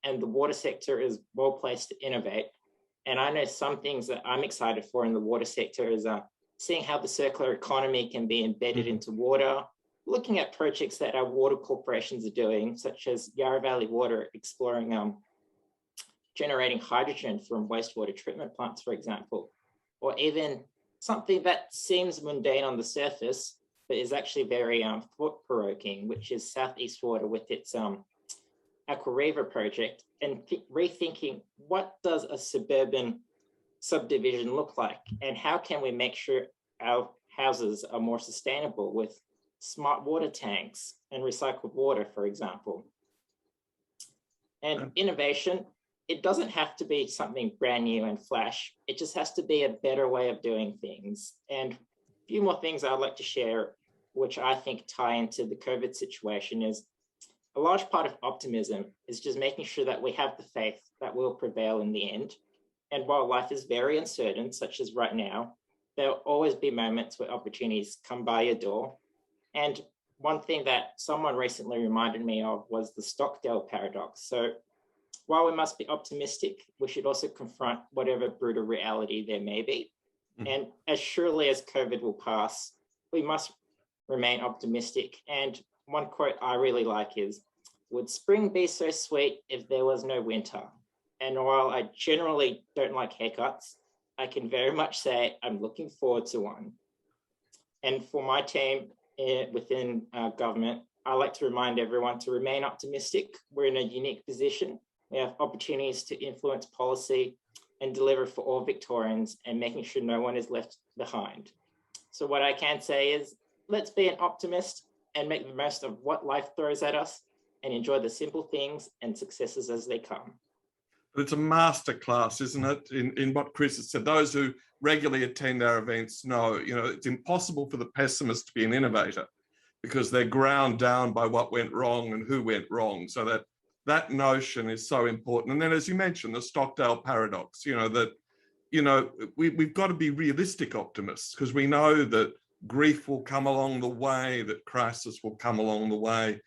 and the water sector is well placed to innovate. And I know some things that I'm excited for in the water sector is seeing how the circular economy can be embedded into water, looking at projects that our water corporations are doing, such as Yarra Valley Water exploring generating hydrogen from wastewater treatment plants, for example, or even something that seems mundane on the surface, but is actually very thought-provoking, which is Southeast Water with its Aqua River project, and rethinking what does a suburban subdivision look like, and how can we make sure our houses are more sustainable with smart water tanks and recycled water, for example. And innovation, it doesn't have to be something brand new and flash. It just has to be a better way of doing things. And a few more things I'd like to share, which I think tie into the COVID situation, is a large part of optimism is just making sure that we have the faith that will prevail in the end. And while life is very uncertain, such as right now, there'll always be moments where opportunities come by your door. And one thing that someone recently reminded me of was the Stockdale paradox. So while we must be optimistic, we should also confront whatever brutal reality there may be. And as surely as COVID will pass, we must remain optimistic. And one quote I really like is, "Would spring be so sweet if there was no winter?" And while I generally don't like haircuts, I can very much say I'm looking forward to one. And for my team within government, I like to remind everyone to remain optimistic. We're in a unique position. We have opportunities to influence policy and deliver for all Victorians, and making sure no one is left behind. So what I can say is, let's be an optimist and make the most of what life throws at us, and enjoy the simple things and successes as they come. But it's a masterclass, isn't it, in what Chris has said. Those who regularly attend our events know, it's impossible for the pessimist to be an innovator because they're ground down by what went wrong and who went wrong. So that notion is so important. And then, as you mentioned, the Stockdale paradox, we've got to be realistic optimists, because we know that grief will come along the way, that crisis will come along the way.